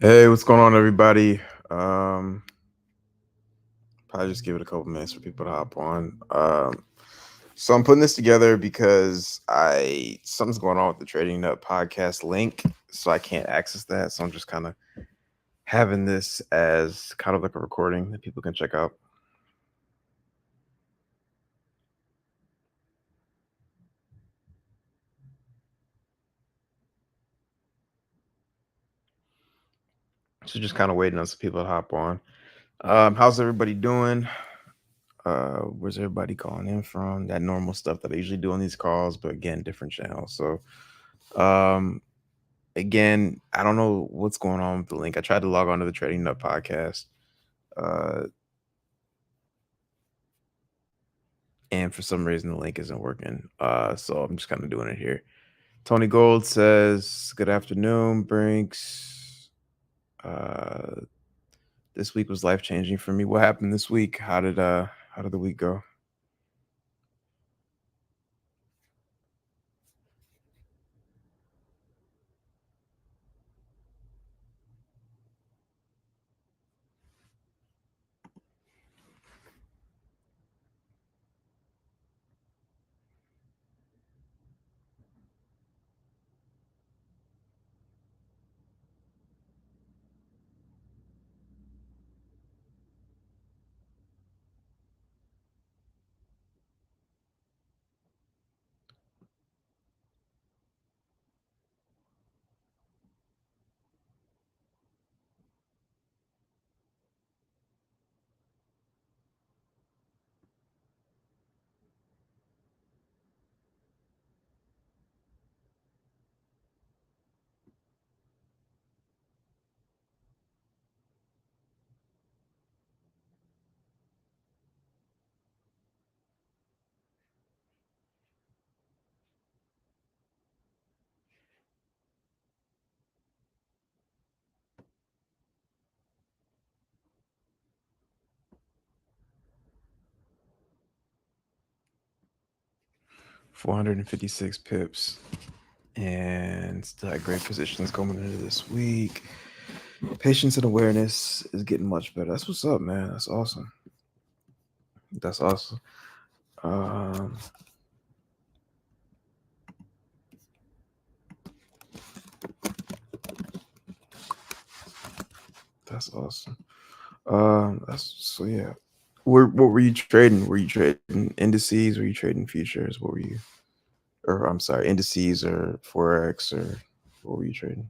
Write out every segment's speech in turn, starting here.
Hey, what's going on, everybody? Um, Probably just give it a couple minutes for people to hop on. So I'm putting this together because I something's going on with the Trading Nut podcast link, so I can't access that. So I'm just kind of having this as kind of like a recording that people can check out. So just kind of waiting on some people to hop on. How's everybody doing? Where's everybody calling in from? That normal stuff that I usually do on these calls, but again, different channels. So um again, I don't know what's going on with the link. I tried to log on to the Trading Nut podcast, uh, and for some reason the link isn't working. So I'm just kind of doing it here. Tony Gold says, "Good afternoon, Brinks. Uh, this week was life changing for me. What happened this week? How did the week go?" 456 pips, and still had great positions coming into this week. Patience and awareness is getting much better. That's what's up, man. That's awesome. That's awesome. Um, that's awesome. That's so yeah. What were you trading? Were you trading indices? Were you trading futures? What were you? Or I'm sorry, indices or forex or what were you trading?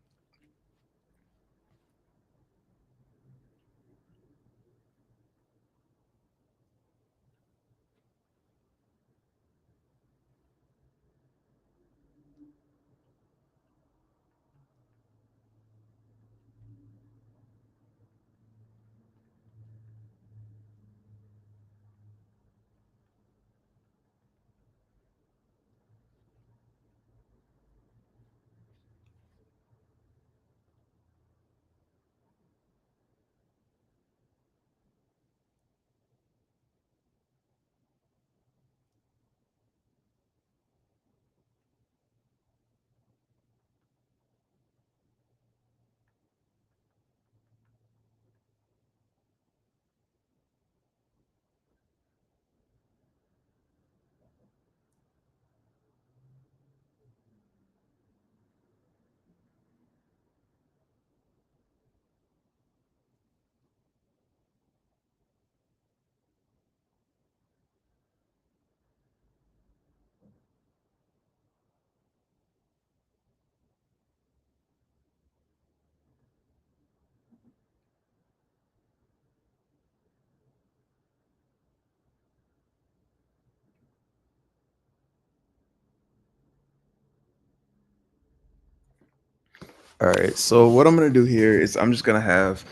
All right. So what I'm gonna do here is I'm just gonna have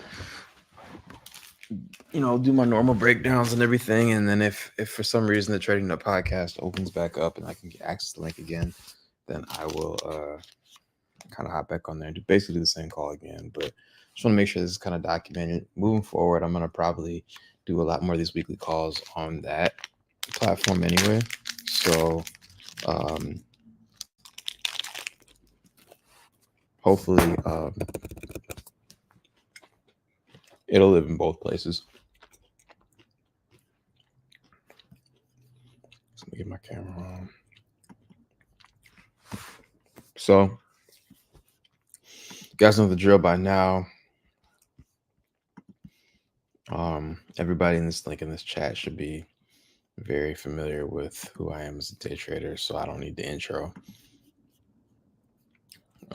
do my normal breakdowns and everything, and then if for some reason the Trading Nut podcast opens back up and I can get access to the link again, then I will kind of hop back on there and basically do the same call again. But just want to make sure this is kind of documented. Moving forward, I'm gonna probably do a lot more of these weekly calls on that platform anyway. So um, hopefully It'll live in both places. So let me get my camera on. So, you guys know the drill by now. Everybody in this link in this chat should be very familiar with who I am as a day trader, so I don't need the intro.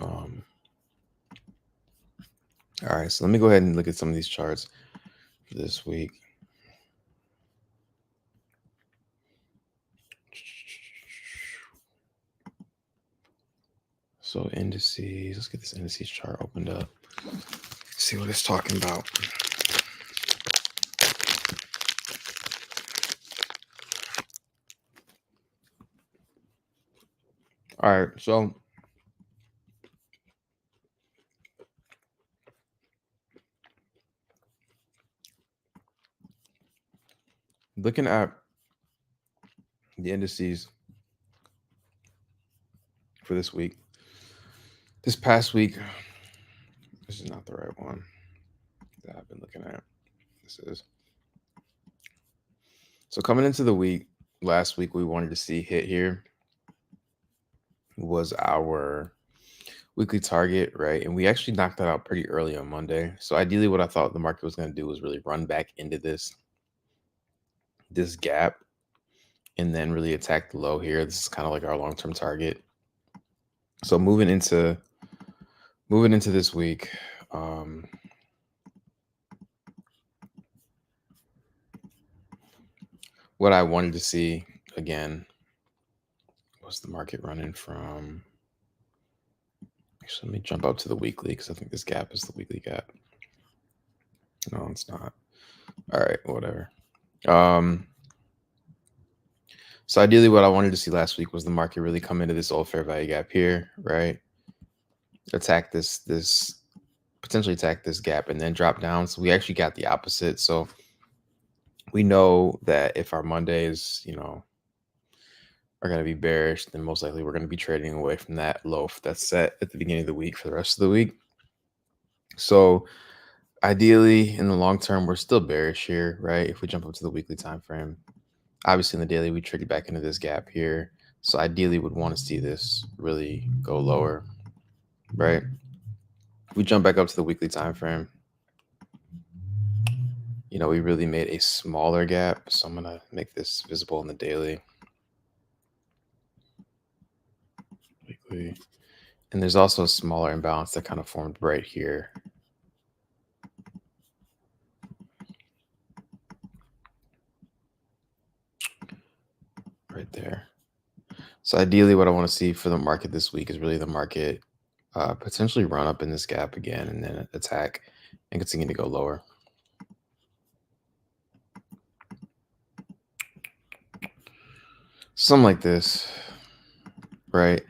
All right, so let me go ahead and look at some of these charts for this week. So indices, let's get this indices chart opened up. See what it's talking about. All right, so looking at the indices for this week. This past week, this is not the right one that I've been looking at. This is. So coming into the week, last week we wanted to see hit here was our weekly target, right? And we actually knocked that out pretty early on Monday. So ideally what I thought the market was going to do was really run back into this gap and then really attack the low here. This is kind of like our long-term target. So moving into this week, what I wanted to see again was the market running from. Actually, let me jump up to the weekly because I think this gap is the weekly gap. No, it's not. All right, whatever. So ideally what I wanted to see last week was the market really come into this old fair value gap here, right? Attack this potentially attack this gap and then drop down. So we actually got the opposite. So we know that if our Mondays, are going to be bearish, then most likely we're going to be trading away from that low that's set at the beginning of the week for the rest of the week. So ideally in the long term, we're still bearish here, right? If we jump up to the weekly time frame, obviously in the daily, we traded back into this gap here. So ideally would want to see this really go lower, right? We jump back up to the weekly time frame. We really made a smaller gap. So I'm going to make this visible in the daily. Weekly. And there's also a smaller imbalance that kind of formed right here. Right there. So ideally what I want to see for the market this week is really the market potentially run up in this gap again and then attack and continue to go lower. Something like this, right?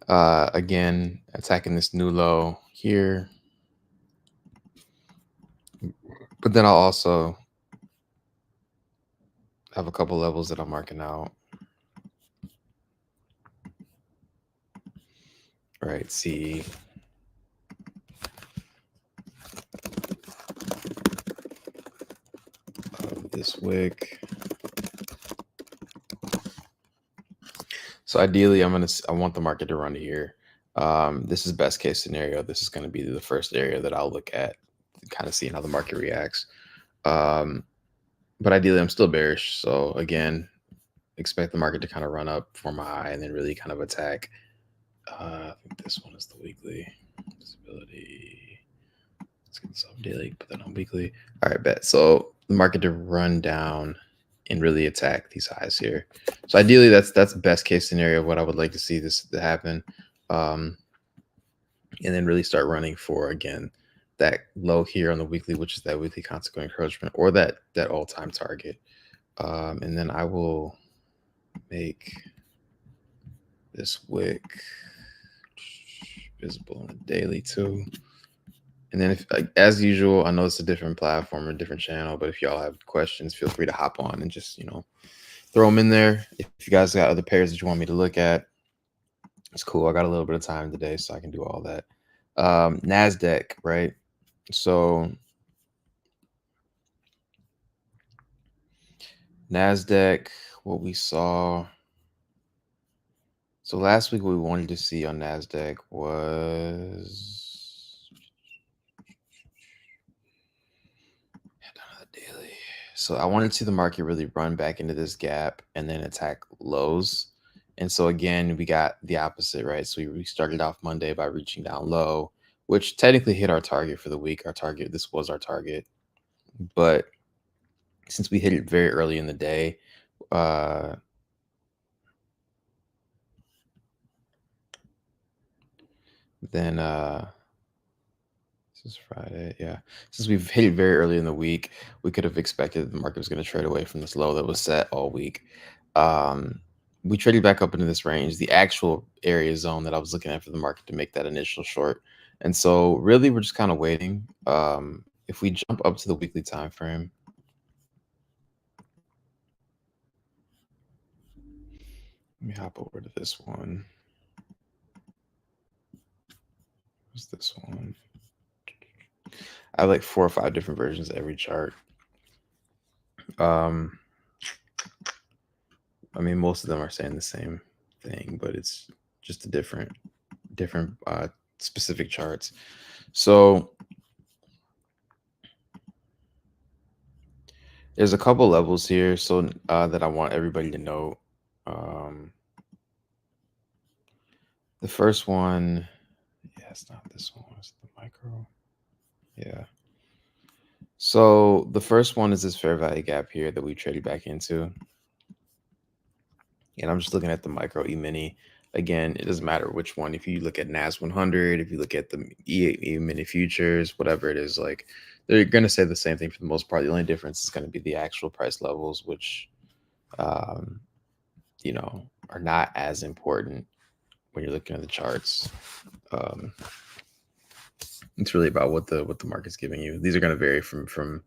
Again, attacking this new low here. But then I'll also have a couple levels that I'm marking out. Right, see. This wick. So ideally, I want the market to run to here. This is best case scenario. This is going to be the first area that I'll look at, kind of seeing how the market reacts. But ideally, I'm still bearish. So again, expect the market to kind of run up for my high and then really kind of attack. I think this one is the weekly visibility. Let's get this off daily, put that on weekly. All right, bet. So the market to run down and really attack these highs here. So ideally, that's best case scenario of what I would like to see this to happen. And then really start running for, again, that low here on the weekly, which is that weekly consequent encroachment or that all-time target. And then I will make this wick visible on the daily too. And then if, as usual, I know it's a different platform or different channel, but if y'all have questions, feel free to hop on and just, throw them in there. If you guys got other pairs that you want me to look at, it's cool. I got a little bit of time today, so I can do all that. NASDAQ, right? So NASDAQ, what we saw. So last week, what we wanted to see on NASDAQ was down to the daily. So I wanted to see the market really run back into this gap and then attack lows. And so again, we got the opposite, right? So we started off Monday by reaching down low, which technically hit our target for the week. This was our target. But since we hit it very early in the day, then this is Friday, yeah. Since we've hit it very early in the week, we could have expected the market was going to trade away from this low that was set all week. We traded back up into this range, the actual area zone that I was looking at for the market to make that initial short. And so really we're just kind of waiting. If we jump up to the weekly time frame, let me hop over to this one. What's this one? I have like 4 or 5 different versions of every chart. I mean, most of them are saying the same thing, but it's just a different specific charts. So there's a couple levels here, so that I want everybody to know. The first one, yeah, it's not this one. It's the micro. Yeah. So the first one is this fair value gap here that we traded back into. And I'm just looking at the micro E-mini. Again, it doesn't matter which one. If you look at NAS 100, if you look at the E-mini futures, whatever it is, like they're going to say the same thing for the most part. The only difference is going to be the actual price levels, which, are not as important when you're looking at the charts. It's really about what the market's giving you. These are going to vary from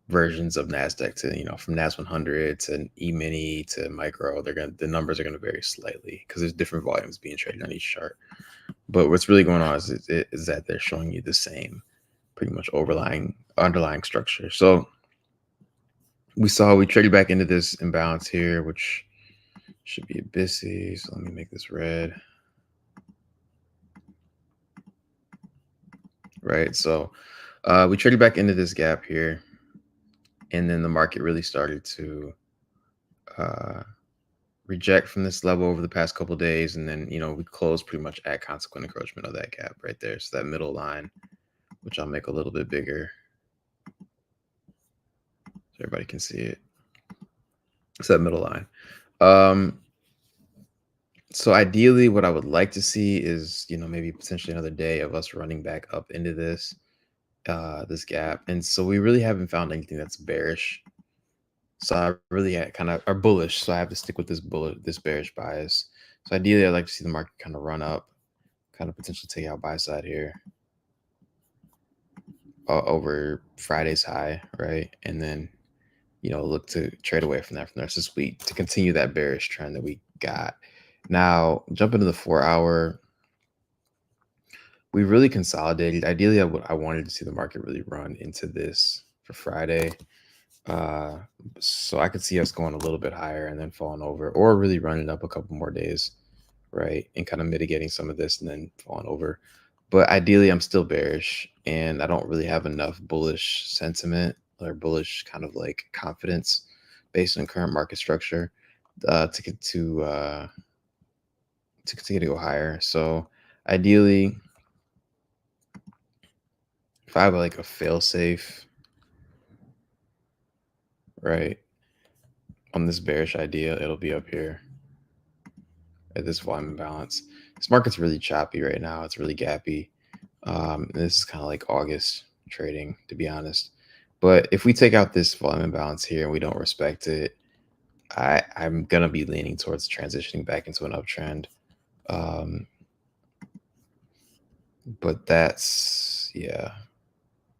versions of NASDAQ to, from NAS 100 to E-mini to micro. The numbers are going to vary slightly because there's different volumes being traded on each chart. But what's really going on is that they're showing you the same pretty much underlying structure. So we traded back into this imbalance here, which should be a BISI. So let me make this red. Right. So we traded back into this gap here. And then the market really started to reject from this level over the past couple of days. And then, we closed pretty much at consequent encroachment of that gap right there. So that middle line, which I'll make a little bit bigger so everybody can see it. It's that middle line. So ideally what I would like to see is, maybe potentially another day of us running back up into this gap. And so we really haven't found anything that's bearish. So I really are bullish. So I have to stick with this bearish bias. So ideally I'd like to see the market kind of run up, kind of potentially take out buy side here over Friday's high, right? And then, look to trade away from that from the rest of this week to continue that bearish trend that we got. Now, jump into the 4-hour. We really consolidated. Ideally, I wanted to see the market really run into this for Friday. So I could see us going a little bit higher and then falling over, or really running up a couple more days, right? And kind of mitigating some of this and then falling over. But ideally, I'm still bearish, and I don't really have enough bullish sentiment or bullish kind of like confidence based on current market structure to continue to go higher. So ideally, if I have like a fail safe, right, on this bearish idea, it'll be up here at this volume imbalance. This market's really choppy right now. It's really gappy. This is kind of like August trading, to be honest. But if we take out this volume imbalance here and we don't respect it, I'm going to be leaning towards transitioning back into an uptrend. But that's, yeah.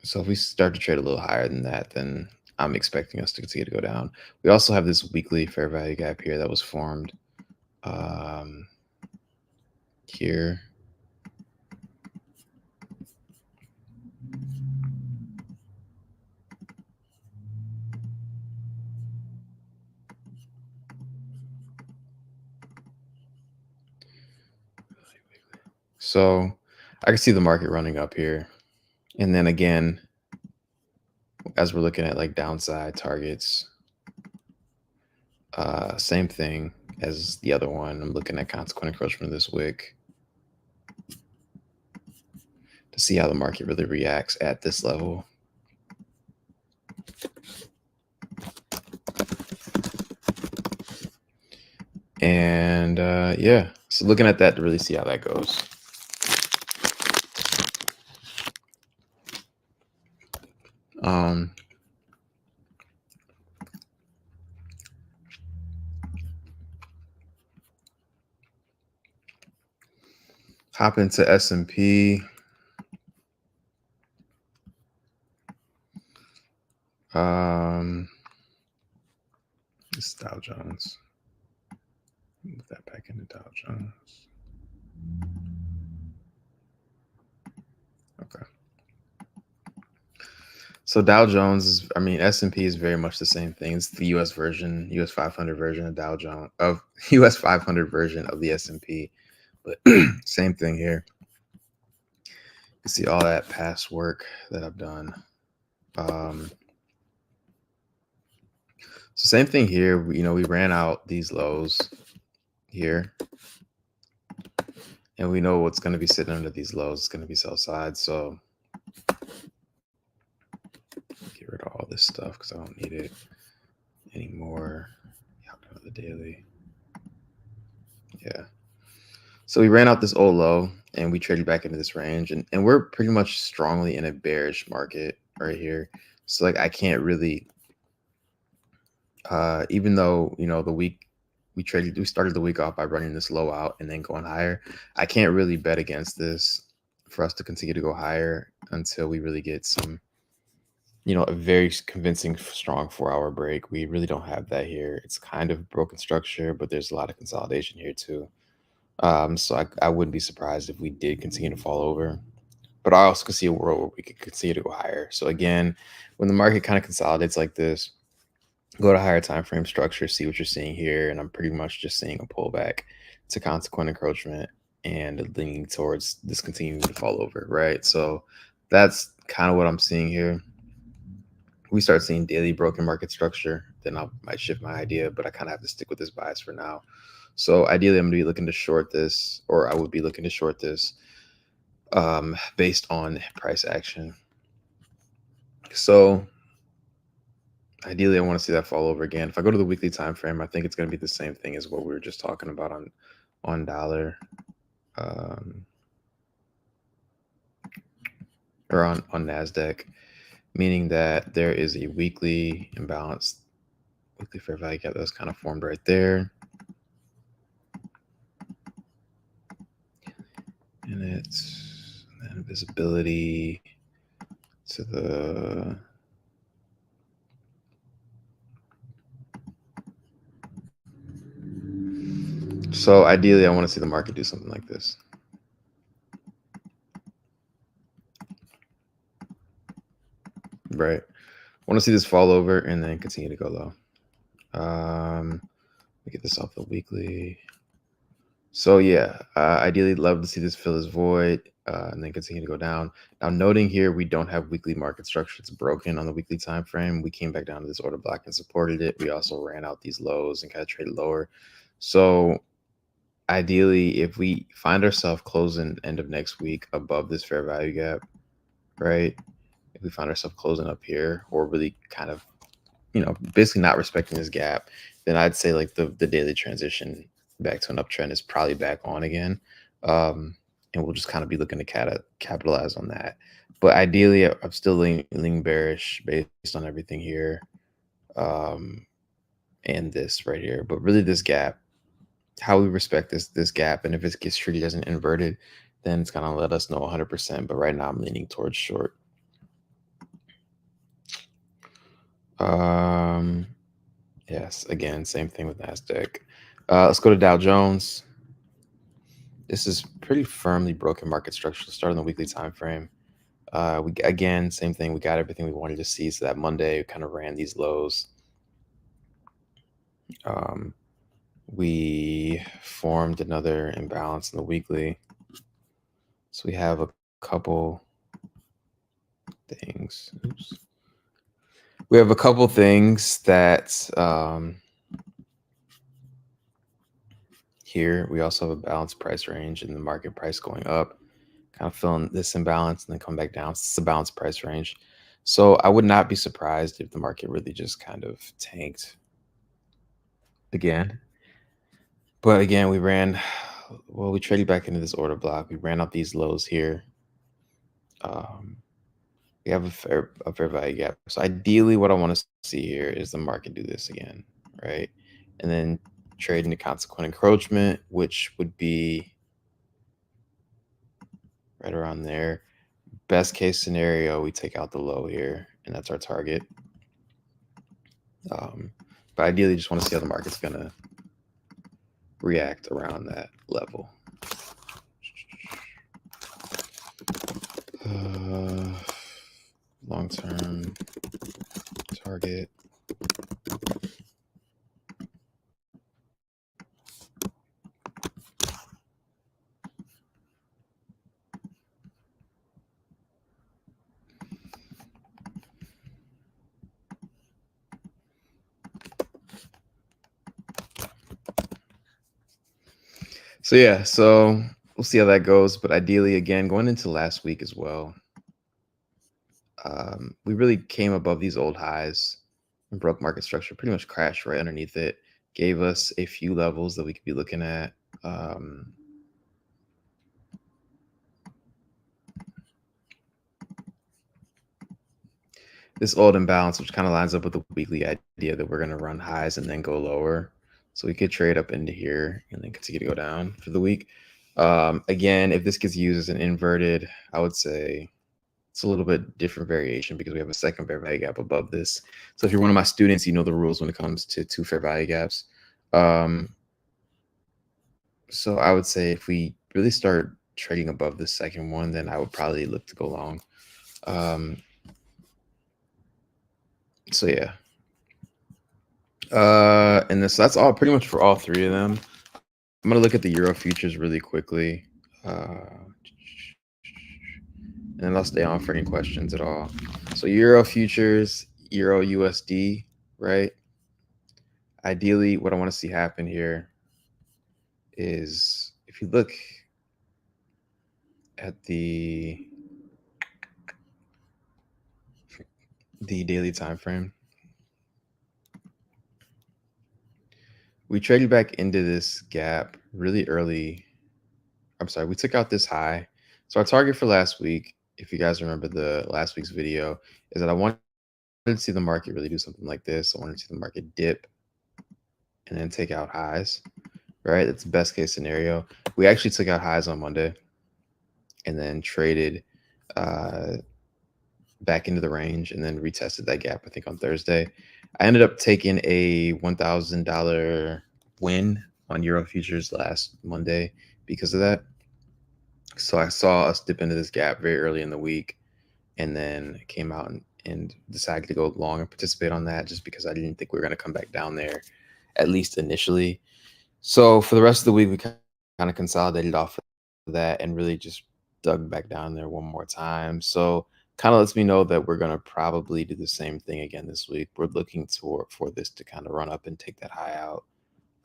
So if we start to trade a little higher than that, then I'm expecting us to continue to go down. We also have this weekly fair value gap here that was formed here. So I can see the market running up here. And then again, as we're looking at like downside targets, same thing as the other one. I'm looking at consequent encroachment this wick to see how the market really reacts at this level. And yeah, so looking at that to really see how that goes. Hop into S&P. This is Dow Jones. Move that back into Dow Jones. Okay. So Dow Jones is, I mean, S&P is very much the same thing. It's the US version, US 500 version of Dow Jones, of US 500 version of the S&P. But same thing here. You see all that past work that I've done. So same thing here. We ran out these lows here. And we know what's going to be sitting under these lows. It's going to be sell side. So get rid of all this stuff because I don't need it anymore. The daily. Yeah. So we ran out this old low and we traded back into this range. And we're pretty much strongly in a bearish market right here. So like I can't really, even though, the week we started the week off by running this low out and then going higher. I can't really bet against this for us to continue to go higher until we really get some, a very convincing, strong 4-hour break. We really don't have that here. It's kind of broken structure, but there's a lot of consolidation here too. So I wouldn't be surprised if we did continue to fall over. But I also could see a world where we could continue to go higher. So again, when the market kind of consolidates like this, go to higher time frame structure, see what you're seeing here. And I'm pretty much just seeing a pullback to consequent encroachment and leaning towards this continuing to fall over, right? So that's kind of what I'm seeing here. We start seeing daily broken market structure, then I might shift my idea, but I kind of have to stick with this bias for now. So ideally, I'm going to be looking to short this, or I would be looking to short this based on price action. So ideally, I want to see that fall over again. If I go to the weekly time frame, I think it's going to be the same thing as what we were just talking about on dollar, or on NASDAQ, meaning that there is a weekly imbalance, weekly fair value gap that's kind of formed right there. And it's then visibility to the so ideally I want to see the market do something like this. Right. I want to see this fall over and then continue to go low. Let me get this off the weekly. So yeah, ideally love to see this fill this void and then continue to go down. Now noting here, we don't have weekly market structure. It's broken on the weekly time frame. We came back down to this order block and supported it. We also ran out these lows and kind of traded lower. So ideally, if we find ourselves closing end of next week above this fair value gap, right? If we find ourselves closing up here or really kind of, basically not respecting this gap, then I'd say like the daily transition back to an uptrend is probably back on again. And we'll just kind of be looking to capitalize on that. But ideally, I'm still leaning bearish based on everything here and this right here. But really this gap, how we respect this gap, and if it gets treated as an inverted, then it's gonna let us know 100%. But right now I'm leaning towards short. Yes, again, same thing with NASDAQ. Let's go to Dow Jones. This is pretty firmly broken market structure. Start on the weekly time frame. Again, same thing. We got everything we wanted to see. So that Monday we kind of ran these lows. We formed another imbalance in the weekly. So we have a couple things. Oops. We have a couple things that here we also have a balanced price range and the market price going up, kind of filling this imbalance and then come back down. It's a balanced price range. So I would not be surprised if the market really just kind of tanked again. But again, we traded back into this order block. We ran up these lows here. We have a fair value gap. So ideally what I want to see here is the market do this again, right? And then trade into consequent encroachment, which would be right around there. Best case scenario, we take out the low here, and that's our target. But ideally, just want to see how the market's gonna react around that level. Long-term target. So yeah, so we'll see how that goes. But ideally, again, going into last week as well, we really came above these old highs and broke market structure, pretty much crashed right underneath it, gave us a few levels that we could be looking at. This old imbalance, which kind of lines up with the weekly idea that we're going to run highs and then go lower. So we could trade up into here and then continue to go down for the week. Again, if this gets used as an inverted, I would say it's a little bit different variation because we have a second fair value gap above this. So if you're one of my students, you know the rules when it comes to two fair value gaps. So I would say if we really start trading above the second one, then I would probably look to go long. So yeah. And this, that's all pretty much for all three of them. I'm gonna look at the Euro futures really quickly. And then I'll stay on for any questions at all. So Euro futures, Euro USD, right? Ideally, what I want to see happen here is if you look at the daily time frame, we traded back into this gap really early. I'm sorry, we took out this high. So our target for last week, if you guys remember the last week's video, is that I wanted to see the market really do something like this. I wanted to see the market dip and then take out highs, right? That's the best case scenario. We actually took out highs on Monday and then traded back into the range and then retested that gap, I think, on Thursday. I ended up taking a $1,000 win on Euro futures last Monday because of that. So I saw us dip into this gap very early in the week and then came out and decided to go long and participate on that just because I didn't think we were going to come back down there, at least initially. So for the rest of the week, we kind of consolidated off of that and really just dug back down there one more time. So kind of lets me know that we're going to probably do the same thing again this week. We're looking for this to kind of run up and take that high out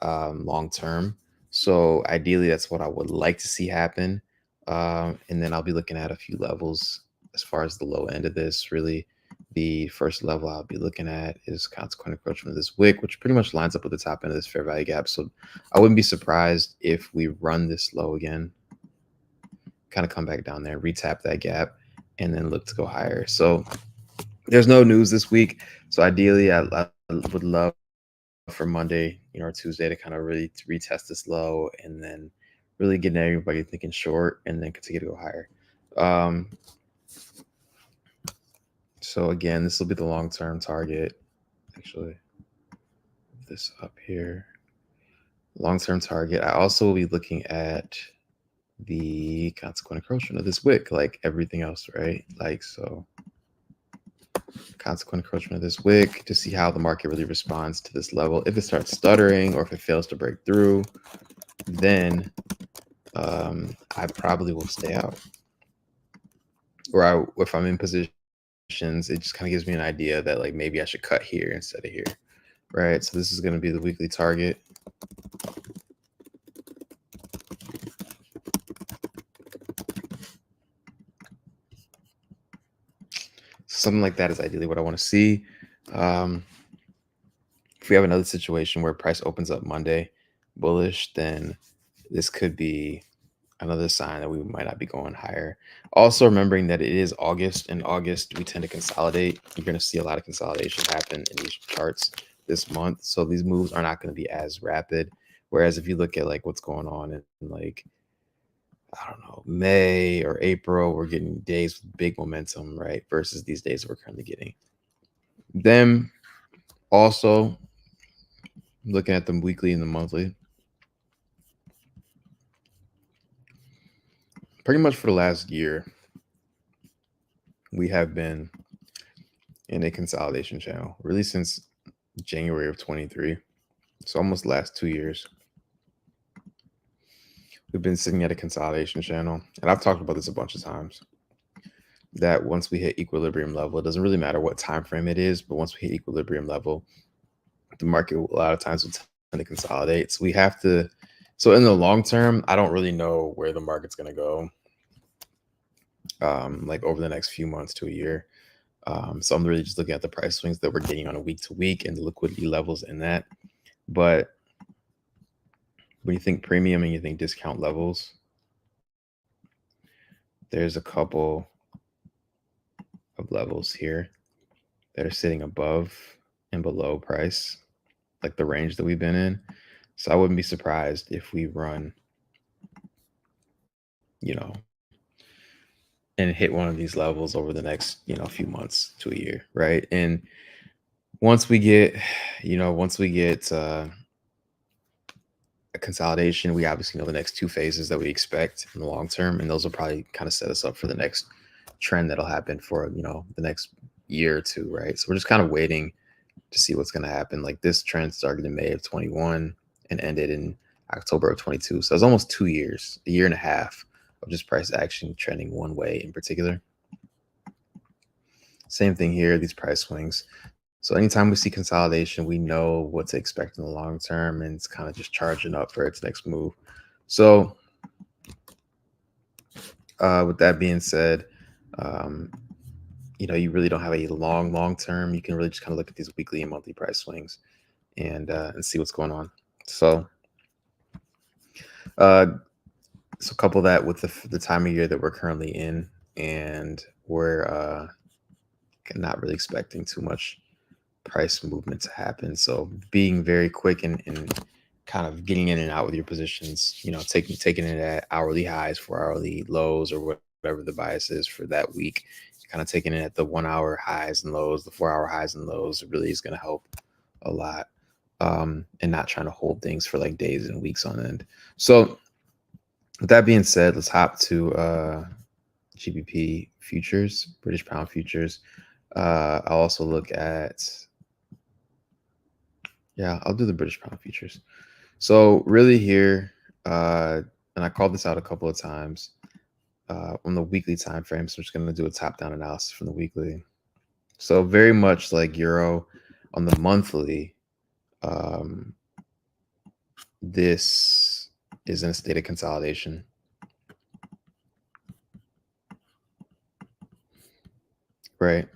long term. So ideally, that's what I would like to see happen. And then I'll be looking at a few levels as far as the low end of this. Really, the first level I'll be looking at is consequent encroachment of this wick, which pretty much lines up with the top end of this fair value gap. So I wouldn't be surprised if we run this low again, kind of come back down there, retap that gap, and then look to go higher. So there's no news this week. So ideally, I would love for Monday, or Tuesday to kind of really retest this low and then really getting everybody thinking short and then continue to go higher. So again, this will be the long-term target. Actually, this up here, long-term target. I also will be looking at the consequent encroachment of this wick, like everything else, right? Like, so consequent encroachment of this wick to see how the market really responds to this level. If it starts stuttering or if it fails to break through, then I probably will stay out. if I'm in positions, it just kind of gives me an idea that like maybe I should cut here instead of here, right? So this is going to be the weekly target. Something like that is ideally what I want to see. If we have another situation where price opens up Monday bullish, then this could be another sign that we might not be going higher. Also remembering that it is August. In August, we tend to consolidate. You're going to see a lot of consolidation happen in these charts this month. So these moves are not going to be as rapid. Whereas if you look at like what's going on in like, I don't know, May or April, we're getting days with big momentum, right? Versus these days that we're currently getting. Them also looking at them weekly and the monthly. Pretty much for the last year, we have been in a consolidation channel, really since January of 23. So almost last 2 years. We've been sitting at a consolidation channel. And I've talked about this a bunch of times. That once we hit equilibrium level, it doesn't really matter what time frame it is, but once we hit equilibrium level, the market a lot of times will tend to consolidate. So we have to, so in the long term, I don't really know where the market's going to go. Like over the next few months to a year. So I'm really just looking at the price swings that we're getting on a week to week and the liquidity levels in that. But when you think premium and you think discount levels, there's a couple of levels here that are sitting above and below price, like the range that we've been in. So I wouldn't be surprised if we run, you know, and hit one of these levels over the next, few months to a year, right? And once we get, a consolidation, we obviously know the next two phases that we expect in the long term, and those will probably kind of set us up for the next trend that'll happen for the next year or two, right? So we're just kind of waiting to see what's going to happen. Like this trend started in May of 21 and ended in October of 22. So it's almost 2 years, a year and a half of just price action trending one way in particular. Same thing here, these price swings. So anytime we see consolidation, we know what to expect in the long term, and it's kind of just charging up for its next move. So with that being said, you really don't have a long term. You can really just kind of look at these weekly and monthly price swings and see what's going on. So couple that with the time of year that we're currently in, and we're not really expecting too much price movement to happen. So being very quick and kind of getting in and out with your positions, taking it at hourly highs for hourly lows or whatever the bias is for that week, kind of taking it at the 1 hour highs and lows, the 4 hour highs and lows really is going to help a lot. And not trying to hold things for like days and weeks on end. So with that being said, let's hop to GBP futures, British pound futures. I'll also look at, I'll do the British pound futures. So really here, and I called this out a couple of times on the weekly time frame. So I'm just going to do a top-down analysis from the weekly. So very much like Euro on the monthly, this is in a state of consolidation. Right.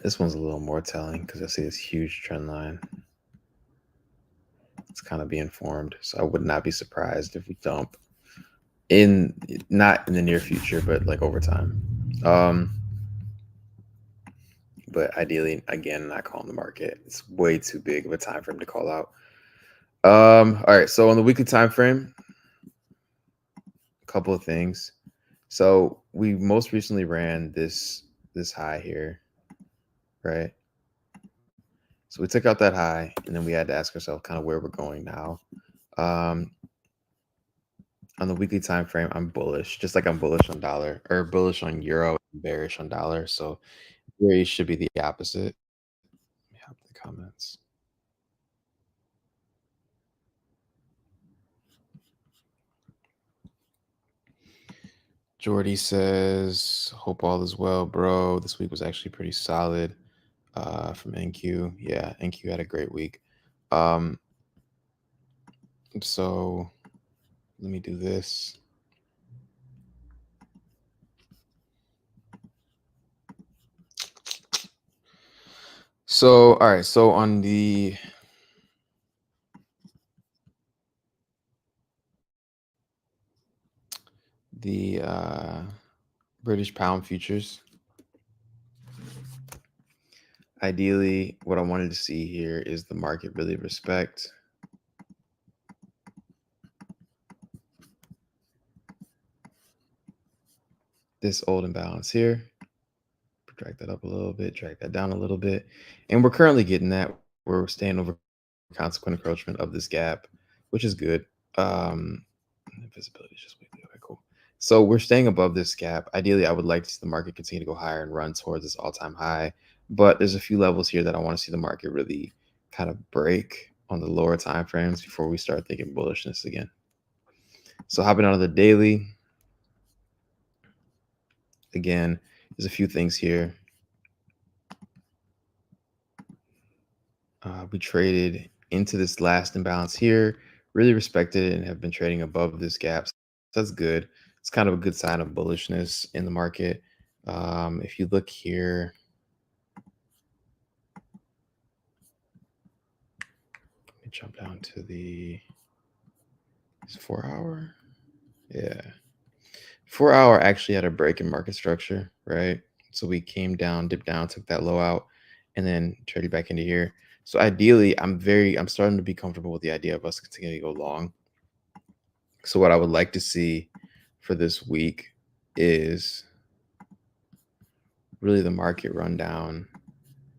This one's a little more telling because I see this huge trend line. It's kind of being formed. So I would not be surprised if we dump not in the near future, but like over time. But ideally, again, not calling the market. It's way too big of a time frame to call out. All right. So on the weekly time frame, a couple of things. So we most recently ran this high here, right? So we took out that high, and then we had to ask ourselves kind of where we're going now. On the weekly time frame, I'm bullish, just like I'm bullish on dollar or bullish on euro, and bearish on dollar. So here should be the opposite. Let me hop in the comments. Jordy says, hope all is well, bro. This week was actually pretty solid from NQ. Yeah, NQ had a great week. So let me do this. So, all right. So on the British pound futures, ideally, what I wanted to see here is the market really respect this old imbalance here. Drag that up a little bit, drag that down a little bit. And we're currently getting that. We're staying over consequent encroachment of this gap, which is good. Visibility is just weekly. Okay, cool. So we're staying above this gap. Ideally, I would like to see the market continue to go higher and run towards this all-time high. But there's a few levels here that I want to see the market really kind of break on the lower time frames before we start thinking bullishness again. So hopping out of the daily, again, there's a few things here. We traded into this last imbalance here, really respected it, and have been trading above this gap. So that's good. It's kind of a good sign of bullishness in the market. If you look here, let me jump down to the 4 hour. Yeah. 4 hour actually had a break in market structure, right? So we came down, dipped down, took that low out, and then traded back into here. So ideally, I'm starting to be comfortable with the idea of us continuing to go long. So what I would like to see for this week is really the market run down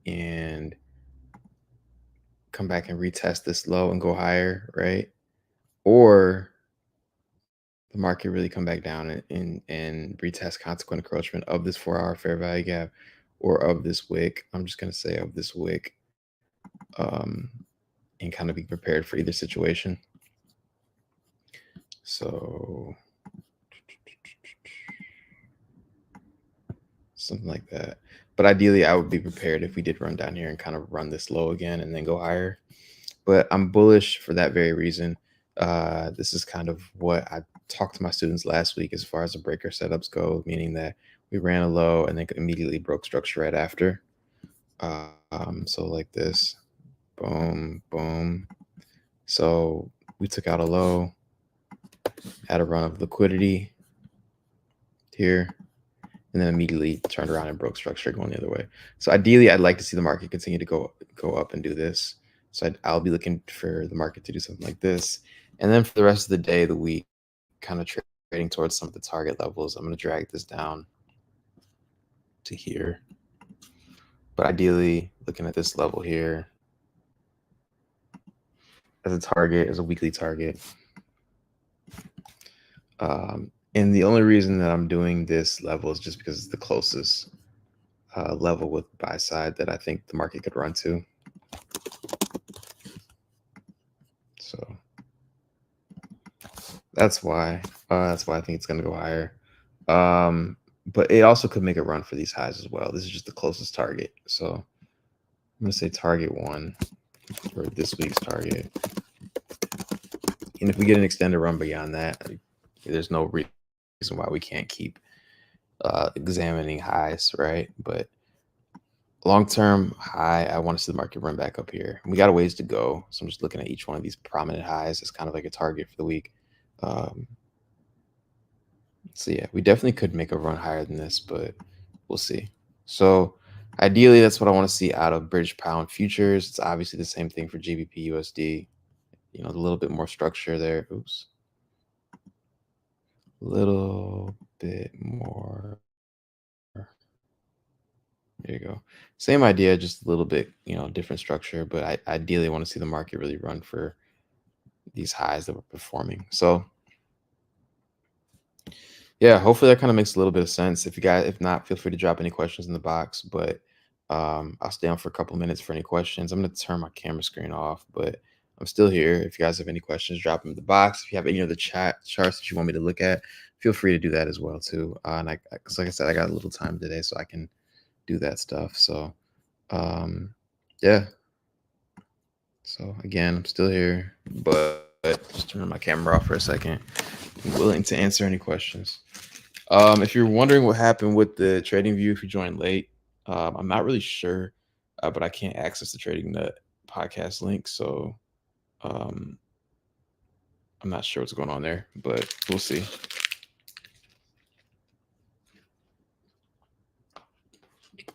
and come back and retest this low and go higher, right? Or the market really come back down and retest consequent encroachment of this 4 hour fair value gap or of this wick. I'm just going to say of this wick, and kind of be prepared for either situation. So something like that. But ideally, I would be prepared if we did run down here and kind of run this low again and then go higher. But I'm bullish for that very reason. This is kind of what I talked to my students last week as far as the breaker setups go, meaning that we ran a low and then immediately broke structure right after. So like this, boom, boom. So we took out a low, had a run of liquidity here, and then immediately turned around and broke structure going the other way. So ideally, I'd like to see the market continue to go up and do this. So I'll be looking for the market to do something like this. And then for the rest of the day, the week, kind of trading towards some of the target levels. I'm going to drag this down to here. But ideally, looking at this level here as a target, as a weekly target. And the only reason that I'm doing this level is just because it's the closest level with buy side that I think the market could run to. So that's why I think it's going to go higher. But it also could make a run for these highs as well. This is just the closest target. So I'm going to say target 1 for this week's target. And if we get an extended run beyond that, there's no reason why we can't keep examining highs, right? But long-term high, I want to see the market run back up here. We got a ways to go. So I'm just looking at each one of these prominent highs as kind of like a target for the week. So yeah, we definitely could make a run higher than this, but we'll see. So ideally, that's what I want to see out of British pound futures. It's obviously the same thing for GBP USD. You know, a little bit more structure there. Oops. A little bit more. There you go. Same idea, just a little bit, different structure. But I ideally want to see the market really run for these highs that we're performing. So yeah, hopefully that kind of makes a little bit of sense. If not, feel free to drop any questions in the box. But I'll stay on for a couple minutes for any questions. I'm going to turn my camera screen off, but I'm still here. If you guys have any questions, drop them in the box. If you have any other charts that you want me to look at, feel free to do that as well too. And like I said, I got a little time today, so I can do that stuff. So yeah. So again, I'm still here, but just turn my camera off for a second. I'm willing to answer any questions. If you're wondering what happened with the Trading View, if you joined late, I'm not really sure, but I can't access the Trading Nut podcast link, so um, I'm not sure what's going on there, but we'll see.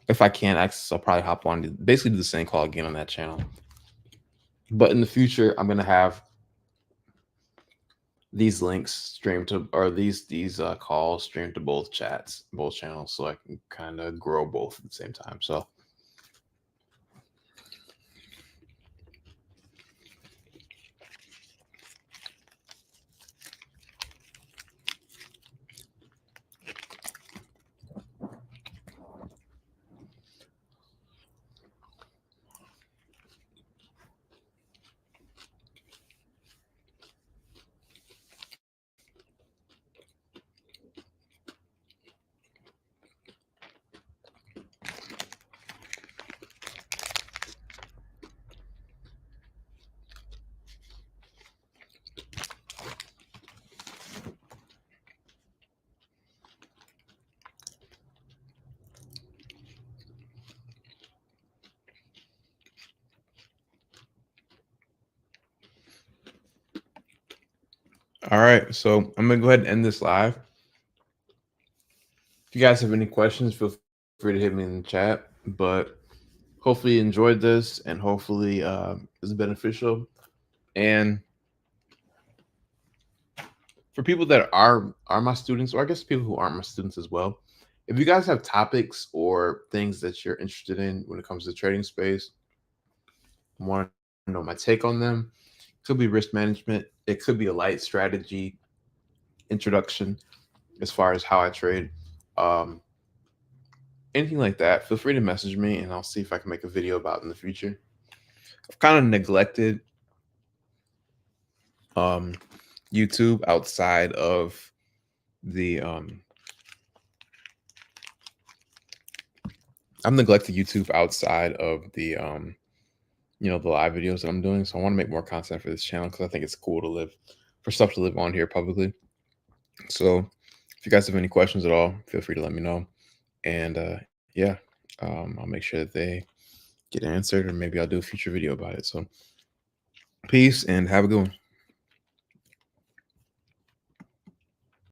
If I can't access, I'll probably hop on to basically do the same call again on that channel. But in the future, I'm gonna have these links streamed to, or these calls streamed to both channels, so I can kind of grow both at the same time. So all right, so I'm gonna go ahead and end this live. If you guys have any questions, feel free to hit me in the chat. But hopefully you enjoyed this, and hopefully it's beneficial. And for people that are my students, or I guess people who aren't my students as well, if you guys have topics or things that you're interested in when it comes to the trading space, want to know my take on them, it could be risk management, it could be a light strategy introduction as far as how I trade. Anything like that, feel free to message me and I'll see if I can make a video about it in the future. I've kind of neglected YouTube outside of the I've neglected YouTube outside of the the live videos that I'm doing. So I want to make more content for this channel because I think it's cool to live on here publicly. So if you guys have any questions at all, feel free to let me know. And yeah, I'll make sure that they get answered, or maybe I'll do a future video about it. So peace and have a good one.